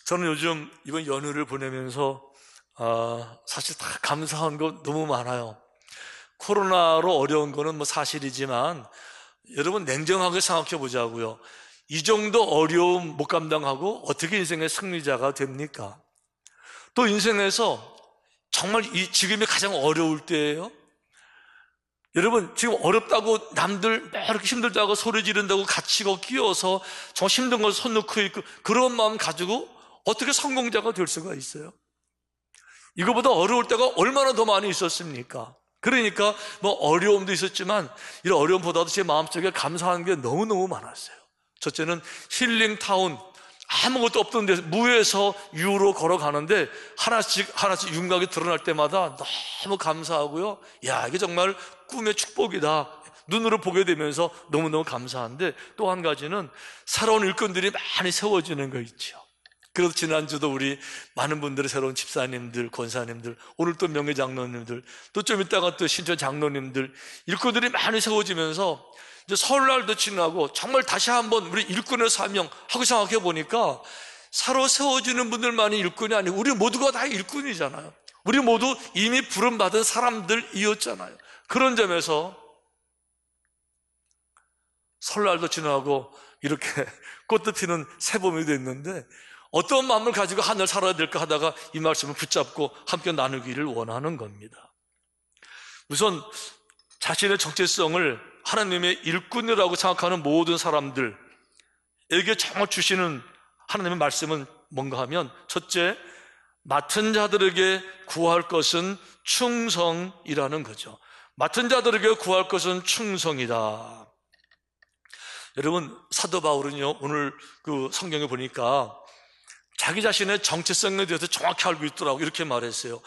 저는 요즘 이번 연휴를 보내면서 사실 다 감사한 거 너무 많아요. 코로나로 어려운 거는 뭐 사실이지만 여러분 냉정하게 생각해 보자고요. 이 정도 어려움 못 감당하고 어떻게 인생의 승리자가 됩니까? 또 인생에서 정말 지금이 가장 어려울 때예요. 여러분 지금 어렵다고 남들 막 이렇게 힘들다고 소리 지른다고 갇히고 끼어서 정말 힘든 걸 손 놓고 있고 그런 마음 가지고 어떻게 성공자가 될 수가 있어요? 이거보다 어려울 때가 얼마나 더 많이 있었습니까? 그러니까 뭐 어려움도 있었지만 이런 어려움보다도 제 마음속에 감사한 게 너무너무 많았어요. 첫째는 힐링타운, 아무것도 없던 데서 무에서 유로 걸어가는데 하나씩 윤곽이 드러날 때마다 너무 감사하고요. 야, 이게 정말 꿈의 축복이다. 눈으로 보게 되면서 너무너무 감사한데, 또 한 가지는 새로운 일꾼들이 많이 세워지는 거 있죠. 그래서 지난주도 우리 많은 분들의 새로운 집사님들, 권사님들, 오늘 또 명예장로님들, 또 좀 이따가 또 신천 장로님들, 일꾼들이 많이 세워지면서 이제 설날도 지나고 정말 다시 한번 우리 일꾼의 사명 하고 생각해 보니까 새로 세워지는 분들만이 일꾼이 아니고 우리 모두가 다 일꾼이잖아요. 우리 모두 이미 부름받은 사람들이었잖아요. 그런 점에서 설날도 지나고 이렇게 꽃도 피는 새봄이 됐는데 어떤 마음을 가지고 하늘 살아야 될까 하다가 이 말씀을 붙잡고 함께 나누기를 원하는 겁니다. 우선 자신의 정체성을 하나님의 일꾼이라고 생각하는 모든 사람들에게 정말 주시는 하나님의 말씀은 뭔가 하면, 첫째, 맡은 자들에게 구할 것은 충성이라는 거죠. 맡은 자들에게 구할 것은 충성이다. 여러분, 사도 바울은요, 오늘 그 성경에 보니까 자기 자신의 정체성에 대해서 정확히 알고 있더라고. 이렇게 말했어요.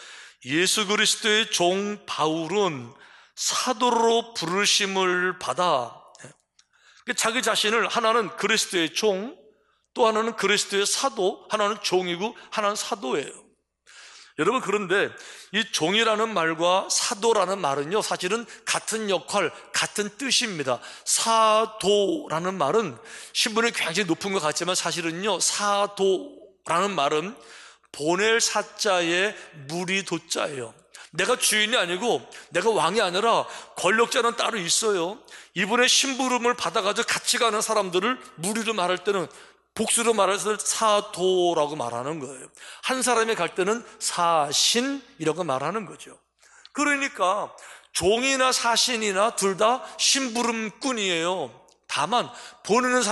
예수 그리스도의 종 바울은 사도로 부르심을 받아. 자기 자신을 하나는 그리스도의 종, 또 하나는 그리스도의 사도, 하나는 종이고 하나는 사도예요. 여러분, 그런데 이 종이라는 말과 사도라는 말은요, 사실은 같은 역할, 같은 뜻입니다. 사도라는 말은 신분이 굉장히 높은 것 같지만 사실은요, 사도라는 말은 보낼 사자에 무리 도자예요. 내가 주인이 아니고 내가 왕이 아니라 권력자는 따로 있어요. 이분의 심부름을 받아가지고 같이 가는 사람들을 무리로 말할 때는, 복수로 말해서 사도라고 말하는 거예요. 한 사람이 갈 때는 사신이라고 말하는 거죠. 그러니까 종이나 사신이나 둘 다 심부름꾼이에요. 다만 보내는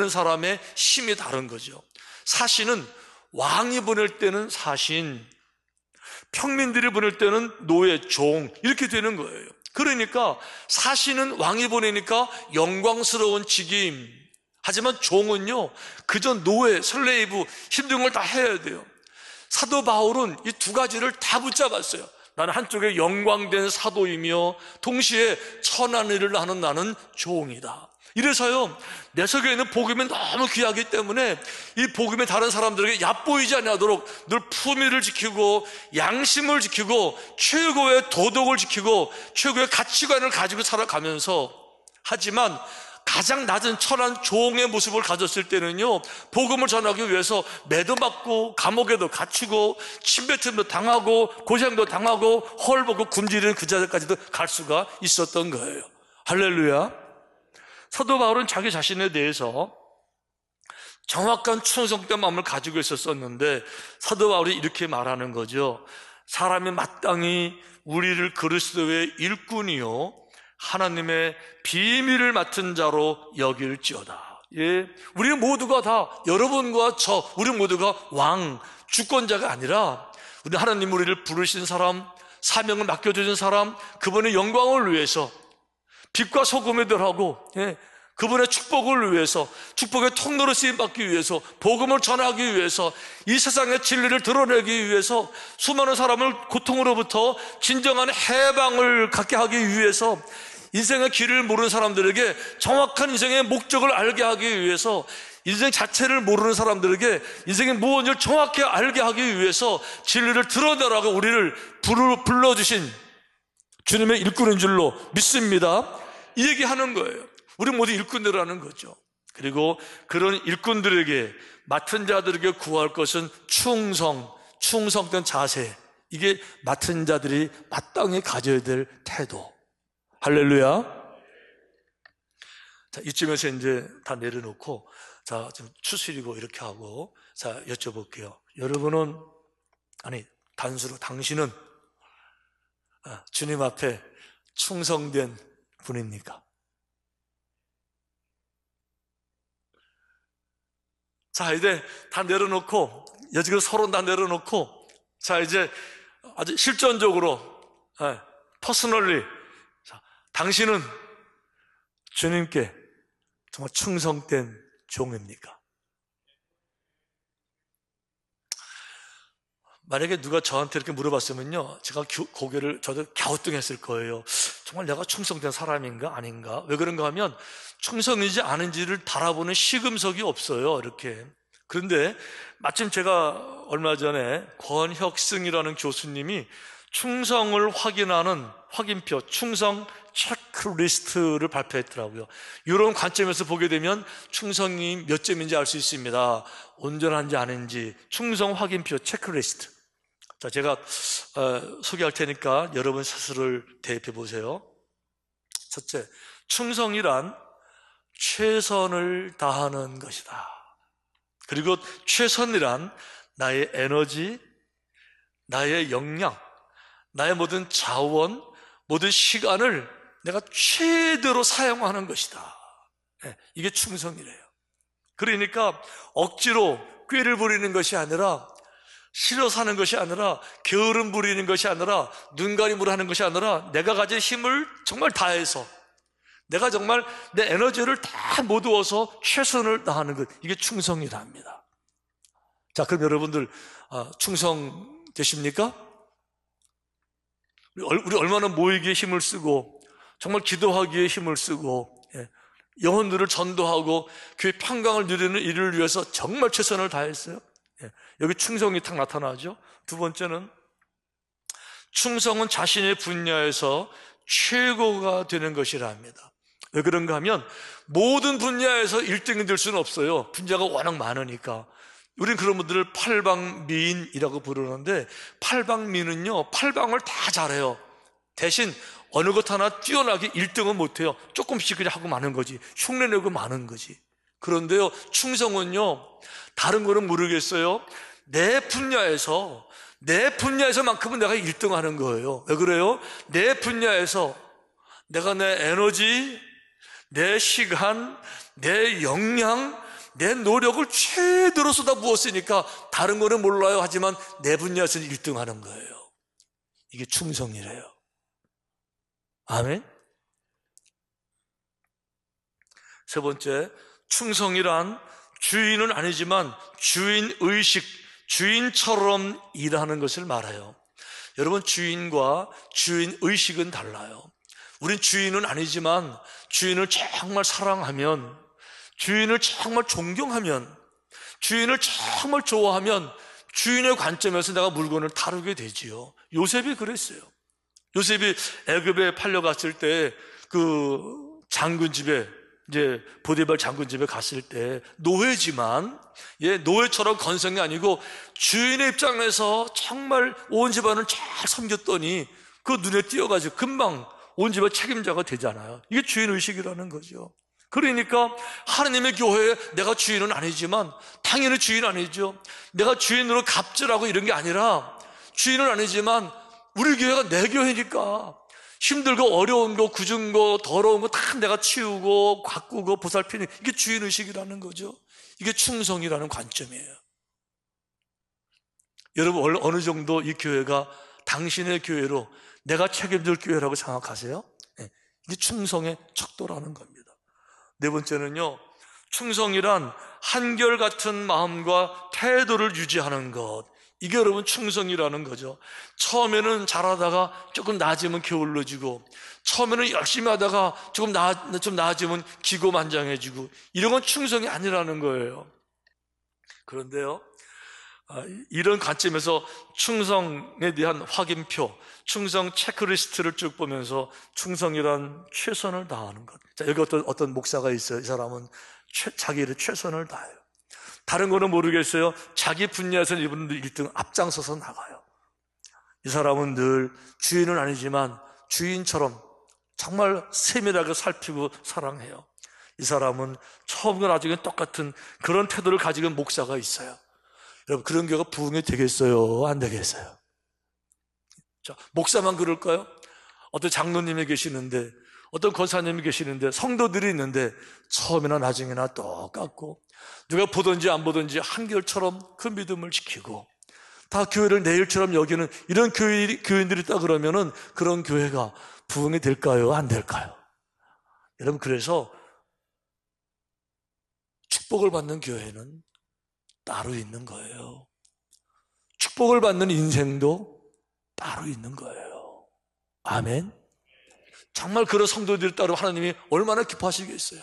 사람의 힘이 다른 거죠. 사신은 왕이 보낼 때는 사신, 평민들이 보낼 때는 노예, 종, 이렇게 되는 거예요. 그러니까 사신은 왕이 보내니까 영광스러운 직임, 하지만 종은요, 그저 노예, 슬레이브, 힘든 걸 다 해야 돼요. 사도 바울은 이 두 가지를 다 붙잡았어요. 나는 한쪽에 영광된 사도이며 동시에 천한 일을 하는 나는 종이다. 이래서요, 내 속에 있는 복음이 너무 귀하기 때문에 이 복음이 다른 사람들에게 얕보이지 않도록 늘 품위를 지키고 양심을 지키고 최고의 도덕을 지키고 최고의 가치관을 가지고 살아가면서, 하지만 가장 낮은 천한 종의 모습을 가졌을 때는요, 복음을 전하기 위해서 매도 맞고 감옥에도 갇히고 침뱉음도 당하고 고생도 당하고 헐벗고 굶주리는 그 자리까지도 갈 수가 있었던 거예요. 할렐루야. 사도 바울은 자기 자신에 대해서 정확한 충성된 마음을 가지고 있었는데 사도 바울이 이렇게 말하는 거죠. 사람이 마땅히 우리를 그리스도의 일꾼이요 하나님의 비밀을 맡은 자로 여길지어다. 예, 우리 모두가 다, 여러분과 우리 모두가 왕, 주권자가 아니라 우리 하나님 우리를 부르신 사람, 사명을 맡겨주신 사람, 그분의 영광을 위해서 빛과 소금이 되라고, 그분의 축복을 위해서, 축복의 통로로 쓰임받기 위해서, 복음을 전하기 위해서, 이 세상의 진리를 드러내기 위해서, 수많은 사람을 고통으로부터 진정한 해방을 갖게 하기 위해서, 인생의 길을 모르는 사람들에게 정확한 인생의 목적을 알게 하기 위해서, 인생 자체를 모르는 사람들에게 인생의 무엇을 정확히 알게 하기 위해서 진리를 드러내라고 우리를 불러주신 주님의 일꾼인 줄로 믿습니다. 이 얘기하는 거예요. 우리 모두 일꾼이라는 거죠. 그리고 그런 일꾼들에게, 맡은 자들에게 구할 것은 충성된 자세. 이게 맡은 자들이 마땅히 가져야 될 태도. 할렐루야. 자, 이쯤에서 이제 다 내려놓고, 자, 좀 추스리고 이렇게 하고, 자, 여쭤볼게요. 여러분은, 아니, 단수로 당신은 주님 앞에 충성된 분입니까? 자, 이제 다 내려놓고, 여지껏 서로 다 내려놓고, 자, 이제 아주 실전적으로, 퍼스널리, 자, 당신은 주님께 정말 충성된 종입니까? 만약에 누가 저한테 이렇게 물어봤으면요, 제가 고개를 저도 갸우뚱했을 거예요. 정말 내가 충성된 사람인가 아닌가? 왜 그런가 하면 충성인지 아닌지를 바라보는 시금석이 없어요, 이렇게. 그런데 마침 제가 얼마 전에 권혁승이라는 교수님이 충성을 확인하는 확인표, 충성 체크리스트를 발표했더라고요. 이런 관점에서 보게 되면 충성이 몇 점인지 알 수 있습니다. 온전한지 아닌지. 충성 확인표 체크리스트. 자, 제가 소개할 테니까 여러분 스스로를 대입해 보세요. 첫째, 충성이란 최선을 다하는 것이다. 그리고 최선이란 나의 에너지, 나의 역량, 나의 모든 자원, 모든 시간을 내가 최대로 사용하는 것이다. 이게 충성이래요. 그러니까 억지로 꾀를 부리는 것이 아니라, 싫어 사는 것이 아니라, 게으름 부리는 것이 아니라, 눈가림으로 하는 것이 아니라, 내가 가진 힘을 정말 다해서, 내가 정말 내 에너지를 다 모두어서 최선을 다하는 것, 이게 충성이랍니다. 자, 그럼 여러분들 충성 되십니까? 우리 얼마나 모이기에 힘을 쓰고, 정말 기도하기에 힘을 쓰고, 영혼들을 전도하고 교회 평강을 누리는 일을 위해서 정말 최선을 다했어요. 여기 충성이 딱 나타나죠. 두 번째는, 충성은 자신의 분야에서 최고가 되는 것이라 합니다. 왜 그런가 하면 모든 분야에서 1등이 될 수는 없어요. 분야가 워낙 많으니까. 우린 그런 분들을 팔방미인이라고 부르는데, 팔방미인은요, 팔방을 다 잘해요. 대신 어느 것 하나 뛰어나게 1등은 못해요. 조금씩 그냥 하고 마는 거지. 흉내내고 마는 거지. 그런데요, 충성은요, 다른 거는 모르겠어요. 내 분야에서만큼은 내가 1등 하는 거예요. 왜 그래요? 내 분야에서 내가 내 에너지, 내 시간, 내 역량, 내 노력을 최대로 쏟아부었으니까 다른 거는 몰라요. 하지만 내 분야에서는 1등 하는 거예요. 이게 충성이래요. 아멘? 세 번째, 충성이란 주인은 아니지만 주인의식, 주인처럼 일하는 것을 말해요. 여러분, 주인과 주인의식은 달라요. 우린 주인은 아니지만 주인을 정말 사랑하면, 주인을 정말 존경하면, 주인을 정말 좋아하면 주인의 관점에서 내가 물건을 다루게 되지요. 요셉이 그랬어요. 요셉이 애굽에 팔려갔을 때 그 장군 집에, 이제 보디발 장군 집에 갔을 때 노예지만, 노예처럼 건성이 아니고 주인의 입장에서 정말 온 집안을 잘 섬겼더니 그 눈에 띄어가지고 금방 온 집안 책임자가 되잖아요. 이게 주인의식이라는 거죠. 그러니까 하나님의 교회에 내가 주인은 아니지만, 당연히 주인 아니죠. 내가 주인으로 갑질하고 이런 게 아니라, 주인은 아니지만 우리 교회가 내 교회니까 힘들고 어려운 거, 굳은 거, 더러운 거 다 내가 치우고 가꾸고 보살피는, 이게 주인의식이라는 거죠. 이게 충성이라는 관점이에요. 여러분, 어느 정도 이 교회가 당신의 교회로 내가 책임질 교회라고 생각하세요? 이게 충성의 척도라는 겁니다. 네 번째는요, 충성이란 한결같은 마음과 태도를 유지하는 것, 이게 여러분 충성이라는 거죠. 처음에는 잘하다가 조금 나아지면 게을러지고, 처음에는 열심히 하다가 좀 나아지면 기고만장해지고, 이런 건 충성이 아니라는 거예요. 그런데요, 이런 관점에서 충성에 대한 확인표, 충성 체크리스트를 쭉 보면서 충성이란 최선을 다하는 것. 자, 여기 어떤 목사가 있어요. 이 사람은 자기의 최선을 다해요. 다른 거는 모르겠어요. 자기 분야에서는 이분들 1등 앞장서서 나가요. 이 사람은 늘 주인은 아니지만 주인처럼 정말 세밀하게 살피고 사랑해요. 이 사람은 처음과 나중에 똑같은 그런 태도를 가지고 있는 목사가 있어요. 여러분, 그런 교회가 부흥이 되겠어요? 안 되겠어요? 자, 목사만 그럴까요? 어떤 장로님이 계시는데, 어떤 권사님이 계시는데, 성도들이 있는데 처음이나 나중에나 똑같고, 누가 보든지 안 보든지 한결처럼 그 믿음을 지키고 다 교회를 내 일처럼 여기는 이런 교인들이 있다 그러면은 그런 교회가 부흥이 될까요? 안 될까요? 여러분, 그래서 축복을 받는 교회는 따로 있는 거예요. 축복을 받는 인생도 따로 있는 거예요. 아멘. 정말 그런 성도들 따로 하나님이 얼마나 기뻐하시겠어요.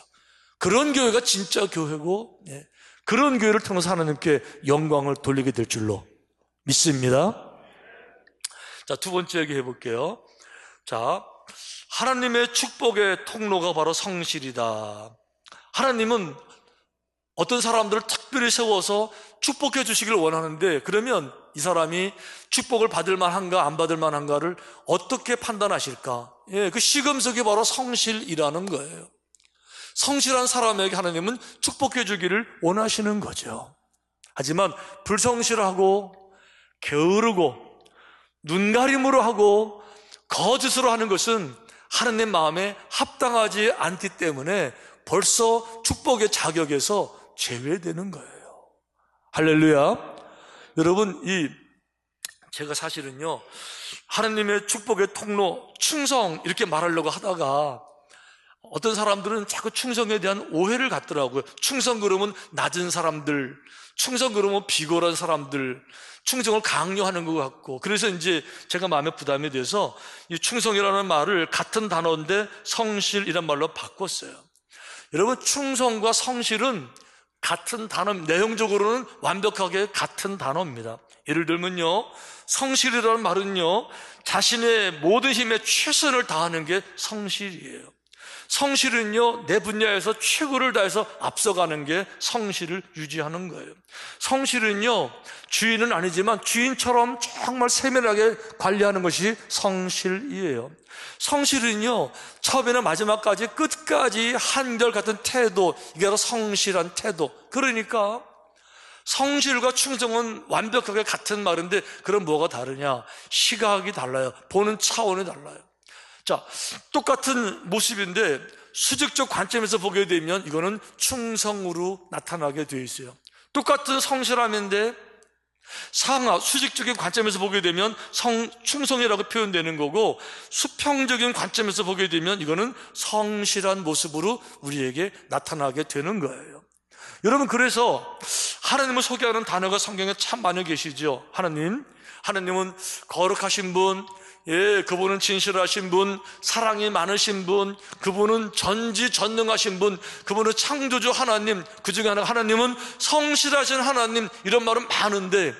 그런 교회가 진짜 교회고, 그런 교회를 통해서 하나님께 영광을 돌리게 될 줄로 믿습니다. 자, 두 번째 얘기해 볼게요. 자, 하나님의 축복의 통로가 바로 성실이다. 하나님은 어떤 사람들을 특별히 세워서 축복해 주시길 원하는데, 그러면 이 사람이 축복을 받을 만한가 안 받을 만한가를 어떻게 판단하실까? 그 시금석이 바로 성실이라는 거예요. 성실한 사람에게 하나님은 축복해 주기를 원하시는 거죠. 하지만 불성실하고 게으르고 눈가림으로 하고 거짓으로 하는 것은 하나님 마음에 합당하지 않기 때문에 벌써 축복의 자격에서 제외되는 거예요. 할렐루야. 여러분, 제가 사실은요, 하나님의 축복의 통로, 충성 이렇게 말하려고 하다가 어떤 사람들은 자꾸 충성에 대한 오해를 갖더라고요. 충성 그러면 낮은 사람들, 충성 그러면 비굴한 사람들, 충성을 강요하는 것 같고, 그래서 이제 제가 마음에 부담이 돼서 이 충성이라는 말을 같은 단어인데 성실이란 말로 바꿨어요. 여러분, 충성과 성실은 같은 단어, 내용적으로는 완벽하게 같은 단어입니다. 예를 들면요, 성실이라는 말은요, 자신의 모든 힘에 최선을 다하는 게 성실이에요. 성실은요, 내 분야에서 최고를 다해서 앞서가는 게 성실을 유지하는 거예요. 성실은요, 주인은 아니지만 주인처럼 정말 세밀하게 관리하는 것이 성실이에요. 성실은요, 처음에는 마지막까지 끝까지 한결같은 태도, 이게 바로 성실한 태도. 그러니까 성실과 충성은 완벽하게 같은 말인데, 그럼 뭐가 다르냐? 시각이 달라요. 보는 차원이 달라요. 자, 똑같은 모습인데 수직적 관점에서 보게 되면 이거는 충성으로 나타나게 되어 있어요. 똑같은 성실함인데 수직적인 관점에서 보게 되면 충성이라고 표현되는 거고, 수평적인 관점에서 보게 되면 이거는 성실한 모습으로 우리에게 나타나게 되는 거예요. 여러분, 그래서 하나님을 소개하는 단어가 성경에 참 많이 계시죠. 하나님은 거룩하신 분, 그분은 진실하신 분, 사랑이 많으신 분, 그분은 전지전능하신 분, 그분은 창조주 하나님, 그 중에 하나님은 성실하신 하나님, 이런 말은 많은데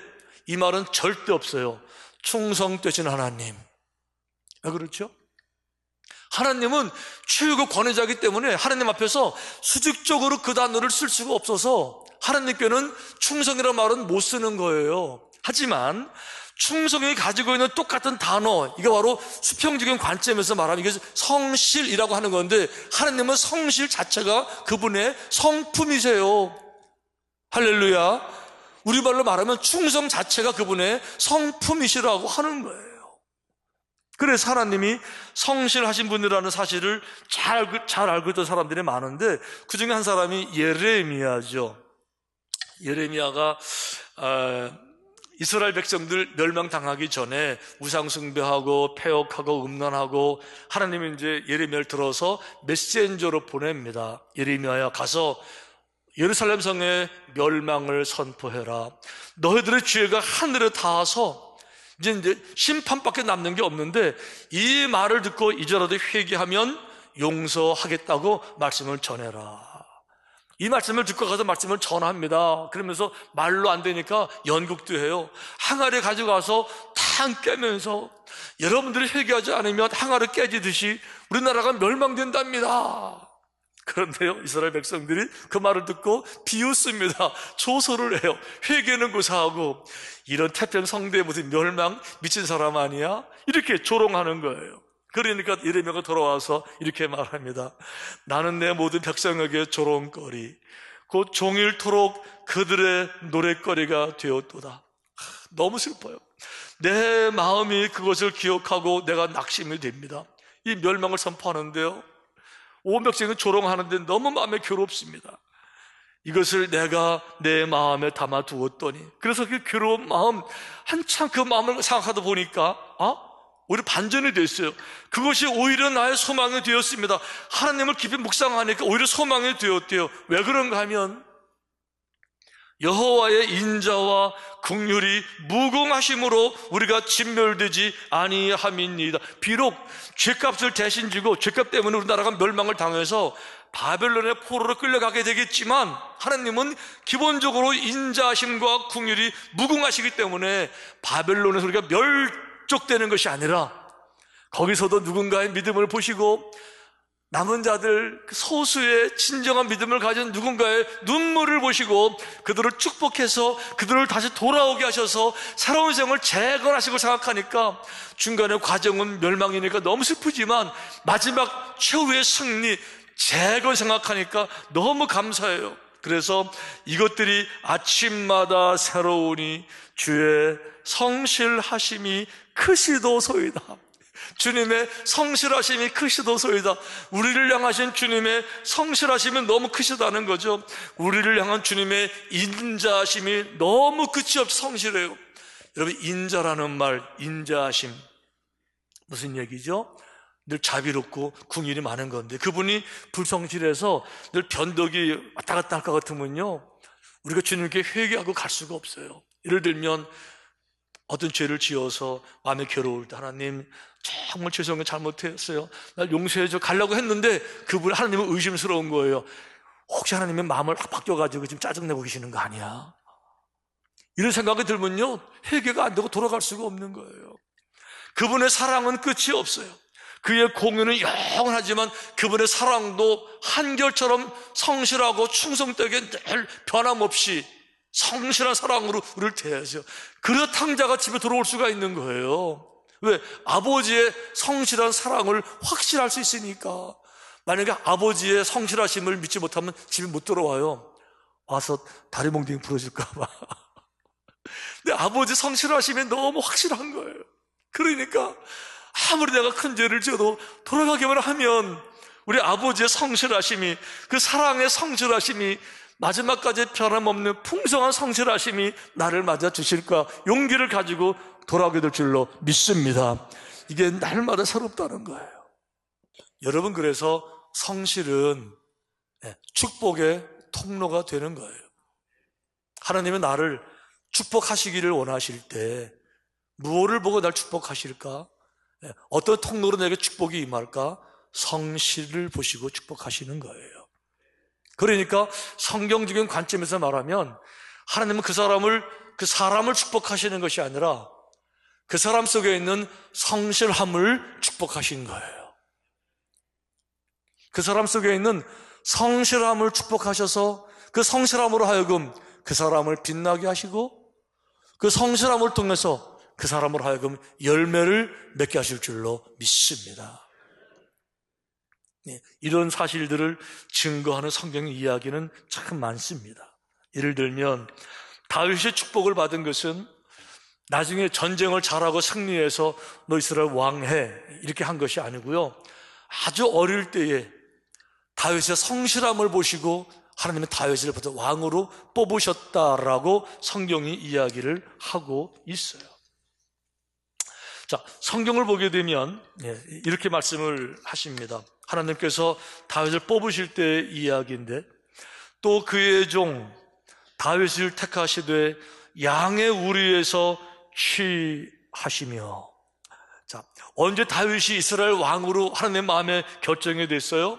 이 말은 절대 없어요. 충성되신 하나님. 그렇죠? 하나님은 최고 권위자이기 때문에 하나님 앞에서 수직적으로 그 단어를 쓸 수가 없어서 하나님께는 충성이라는 말은 못 쓰는 거예요. 하지만 충성이 가지고 있는 똑같은 단어, 이게 바로 수평적인 관점에서 말하면 이게 성실이라고 하는 건데, 하나님은 성실 자체가 그분의 성품이세요. 할렐루야. 우리말로 말하면 충성 자체가 그분의 성품이시라고 하는 거예요. 그래서 하나님이 성실하신 분이라는 사실을 잘 알고 있던 사람들이 많은데, 그 중에 한 사람이 예레미야죠. 예레미야가 이스라엘 백성들 멸망당하기 전에 우상숭배하고 패역하고 음란하고, 하나님이 이제 예레미야를 들어서 메신저로 보냅니다. 예레미야야, 가서 예루살렘 성의 멸망을 선포해라. 너희들의 죄가 하늘에 닿아서 이제 심판밖에 남는 게 없는데, 이 말을 듣고 이제라도 회개하면 용서하겠다고 말씀을 전해라. 이 말씀을 듣고 가서 말씀을 전합니다. 그러면서 말로 안 되니까 연극도 해요. 항아리 가져가서 탕 깨면서 여러분들이 회개하지 않으면 항아리 깨지듯이 우리나라가 멸망된답니다. 그런데요, 이스라엘 백성들이 그 말을 듣고 비웃습니다. 조소를 해요. 회개는 고사하고 이런 태평 성대에 무슨 멸망 미친 사람 아니야? 이렇게 조롱하는 거예요. 그러니까 예레미야가 돌아와서 이렇게 말합니다. 나는 내 모든 백성에게 조롱거리 곧 종일토록 그들의 노랫거리가 되었도다. 너무 슬퍼요. 내 마음이 그것을 기억하고 내가 낙심이 됩니다. 이 멸망을 선포하는데요, 온 백성이 조롱하는데 너무 마음에 괴롭습니다. 이것을 내가 내 마음에 담아두었더니, 그래서 그 괴로운 마음, 한참 그 마음을 생각하다 보니까 오히려 반전이 됐어요. 그것이 오히려 나의 소망이 되었습니다. 하나님을 깊이 묵상하니까 오히려 소망이 되었대요. 왜 그런가 하면 여호와의 인자와 긍휼이 무궁하심으로 우리가 진멸되지 아니함이니이다. 비록 죄값을 대신 지고 죄값 때문에 우리나라가 멸망을 당해서 바벨론의 포로로 끌려가게 되겠지만 하나님은 기본적으로 인자하심과 긍휼이 무궁하시기 때문에 바벨론에서 우리가 멸족되는 것이 아니라 거기서도 누군가의 믿음을 보시고 남은 자들, 소수의 진정한 믿음을 가진 누군가의 눈물을 보시고 그들을 축복해서 그들을 다시 돌아오게 하셔서 새로운 생을 재건하시고 생각하니까 중간의 과정은 멸망이니까 너무 슬프지만 마지막 최후의 승리, 재건 생각하니까 너무 감사해요. 그래서 이것들이 아침마다 새로우니 주의 성실하심이 크시도소이다. 주님의 성실하심이 크시도소이다. 우리를 향하신 주님의 성실하심은 너무 크시다는 거죠. 우리를 향한 주님의 인자하심이 너무 끝이 없이 성실해요. 여러분, 인자라는 말, 인자하심 무슨 얘기죠? 늘 자비롭고 긍휼이 많은 건데 그분이 불성실해서 늘 변덕이 왔다 갔다 할 것 같으면요, 우리가 주님께 회개하고 갈 수가 없어요. 예를 들면 어떤 죄를 지어서 마음에 괴로울 때 하나님 정말 죄송해요, 잘못했어요, 날 용서해줘 가려고 했는데 그분 하나님은 의심스러운 거예요. 혹시 하나님의 마음을 바뀌어가지고 지금 짜증내고 계시는 거 아니야? 이런 생각이 들면요, 회개가 안 되고 돌아갈 수가 없는 거예요. 그분의 사랑은 끝이 없어요. 그의 공유는 영원하지만 그분의 사랑도 한결처럼 성실하고 충성되게 늘 변함없이 성실한 사랑으로 우리를 대하죠. 그렇다는 자가 집에 들어올 수가 있는 거예요. 왜? 아버지의 성실한 사랑을 확신할 수 있으니까. 만약에 아버지의 성실하심을 믿지 못하면 집에 못 들어와요. 와서 다리 몽둥이 부러질까 봐. 근데 아버지 성실하심이 너무 확실한 거예요. 그러니까 아무리 내가 큰 죄를 지어도 돌아가기만 하면 우리 아버지의 성실하심이, 그 사랑의 성실하심이, 마지막까지 변함없는 풍성한 성실하심이 나를 맞아주실까 용기를 가지고 돌아오게 될 줄로 믿습니다. 이게 날마다 새롭다는 거예요. 여러분, 그래서 성실은 축복의 통로가 되는 거예요. 하나님은 나를 축복하시기를 원하실 때 무엇을 보고 날 축복하실까? 어떤 통로로 내게 축복이 임할까? 성실을 보시고 축복하시는 거예요. 그러니까 성경적인 관점에서 말하면 하나님은 그 사람을 축복하시는 것이 아니라 그 사람 속에 있는 성실함을 축복하신 거예요. 그 사람 속에 있는 성실함을 축복하셔서 그 성실함으로 하여금 그 사람을 빛나게 하시고 그 성실함을 통해서 그 사람으로 하여금 열매를 맺게 하실 줄로 믿습니다. 이런 사실들을 증거하는 성경의 이야기는 참 많습니다. 예를 들면 다윗이 축복을 받은 것은 나중에 전쟁을 잘하고 승리해서 너 이스라엘 왕해 이렇게 한 것이 아니고요, 아주 어릴 때에 다윗의 성실함을 보시고 하나님은 다윗을 왕으로 뽑으셨다라고 성경이 이야기를 하고 있어요. 자, 성경을 보게 되면 이렇게 말씀을 하십니다. 하나님께서 다윗을 뽑으실 때의 이야기인데, 또 그의 종 다윗을 택하시되 양의 우리에서 취하시며. 자, 언제 다윗이 이스라엘 왕으로 하나님의 마음에 결정이 됐어요?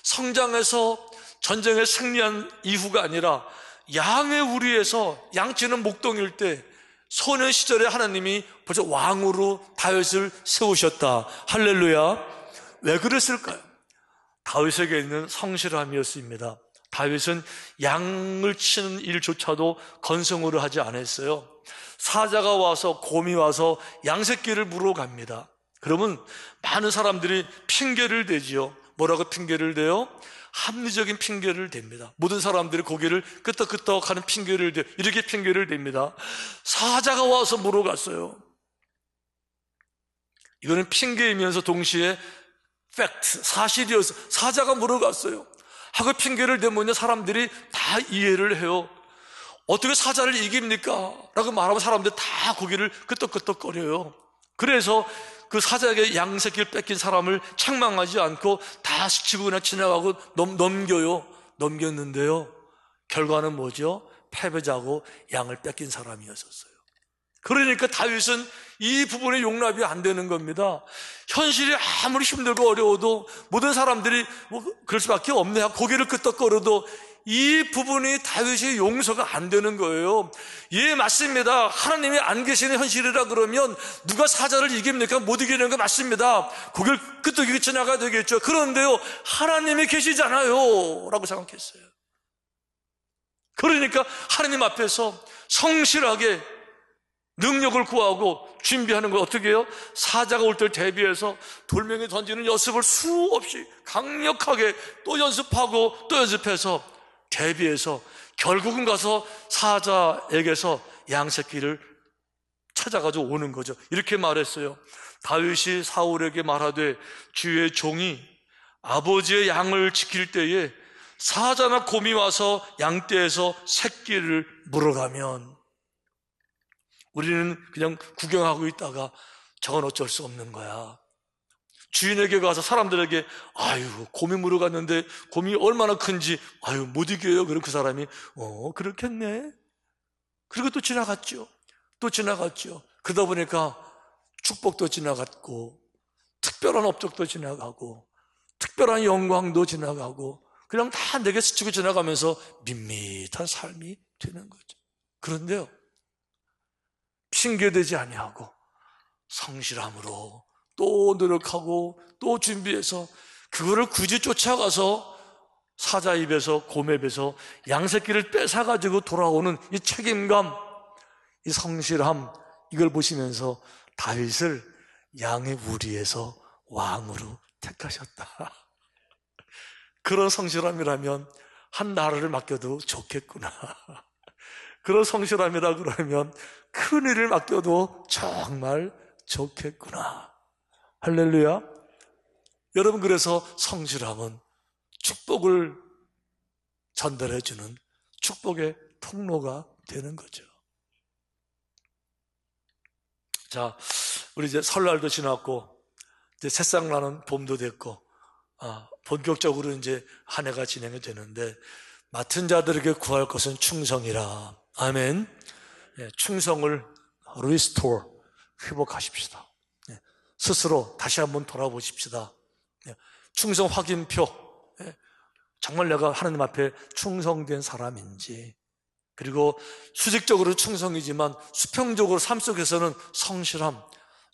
성장해서 전쟁에 승리한 이후가 아니라 양의 우리에서 양치는 목동일 때 소년 시절에 하나님이 벌써 왕으로 다윗을 세우셨다. 할렐루야. 왜 그랬을까요? 다윗에게 있는 성실함이었습니다. 다윗은 양을 치는 일조차도 건성으로 하지 않았어요. 사자가 와서, 곰이 와서 양새끼를 물어갑니다. 그러면 많은 사람들이 핑계를 대지요. 뭐라고 핑계를 대요? 합리적인 핑계를 댑니다. 모든 사람들이 고개를 끄덕끄덕 하는 핑계를 대, 이렇게 핑계를 댑니다. 사자가 와서 물어갔어요. 이거는 핑계이면서 동시에 팩트, 사실이어서 사자가 물어갔어요 하고 핑계를 대면 사람들이 다 이해를 해요. 어떻게 사자를 이깁니까? 라고 말하면 사람들이 다 고개를 끄덕끄덕거려요. 그래서 그 사자에게 양새끼를 뺏긴 사람을 책망하지 않고 다 스치고 그냥 지나가고 넘겼는데요. 결과는 뭐죠? 패배자고 양을 뺏긴 사람이었었어요. 그러니까 다윗은 이 부분에 용납이 안 되는 겁니다. 현실이 아무리 힘들고 어려워도 모든 사람들이 뭐 그럴 수밖에 없네 하고 고개를 끄덕거려도 이 부분이 다윗의 용서가 안 되는 거예요. 예, 맞습니다. 하나님이 안 계시는 현실이라 그러면 누가 사자를 이깁니까? 못 이기는 거 맞습니다. 고개를 끄덕이고 지나가야 되겠죠. 그런데요, 하나님이 계시잖아요 라고 생각했어요. 그러니까 하나님 앞에서 성실하게 능력을 구하고 준비하는 걸 어떻게 해요? 사자가 올 때를 대비해서 돌멩이 던지는 연습을 수없이 강력하게 또 연습하고 또 연습해서 대비해서 결국은 가서 사자에게서 양새끼를 찾아가지고 오는 거죠. 이렇게 말했어요. 다윗이 사울에게 말하되 주의 종이 아버지의 양을 지킬 때에 사자나 곰이 와서 양떼에서 새끼를 물어가면 우리는 그냥 구경하고 있다가 저건 어쩔 수 없는 거야. 주인에게 가서 사람들에게 아유 곰이 물어갔는데 곰이 얼마나 큰지 아유 못 이겨요. 그럼 그 사람이 그렇겠네. 그리고 또 지나갔죠. 또 지나갔죠. 그러다 보니까 축복도 지나갔고 특별한 업적도 지나가고 특별한 영광도 지나가고 그냥 다 내게 스치고 지나가면서 밋밋한 삶이 되는 거죠. 그런데요, 핑계대지 아니하고 성실함으로 또 노력하고 또 준비해서 그거를 굳이 쫓아가서 사자 입에서 곰 입에서 양새끼를 뺏어가지고 돌아오는 이 책임감, 이 성실함, 이걸 보시면서 다윗을 양의 무리에서 왕으로 택하셨다. 그런 성실함이라면 한 나라를 맡겨도 좋겠구나. 그런 성실함이라 그러면 큰 일을 맡겨도 정말 좋겠구나. 할렐루야. 여러분, 그래서 성실함은 축복을 전달해주는 축복의 통로가 되는 거죠. 자, 우리 이제 설날도 지났고 이제 새싹나는 봄도 됐고 본격적으로 이제 한 해가 진행이 되는데 맡은 자들에게 구할 것은 충성이라. 아멘. 충성을 restore, 회복하십시다. 스스로 다시 한번 돌아보십시다. 충성 확인표, 정말 내가 하나님 앞에 충성된 사람인지, 그리고 수직적으로 충성이지만 수평적으로 삶 속에서는 성실함,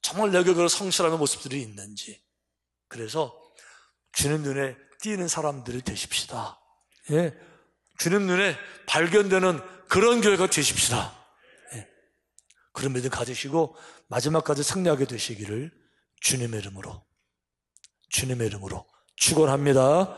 정말 내게 그런 성실함의 모습들이 있는지, 그래서 주님 눈에 띄는 사람들이 되십시다. 주님 눈에 발견되는 그런 교회가 되십시다. 그런 믿음 가지시고 마지막까지 승리하게 되시기를 주님의 이름으로 축원합니다.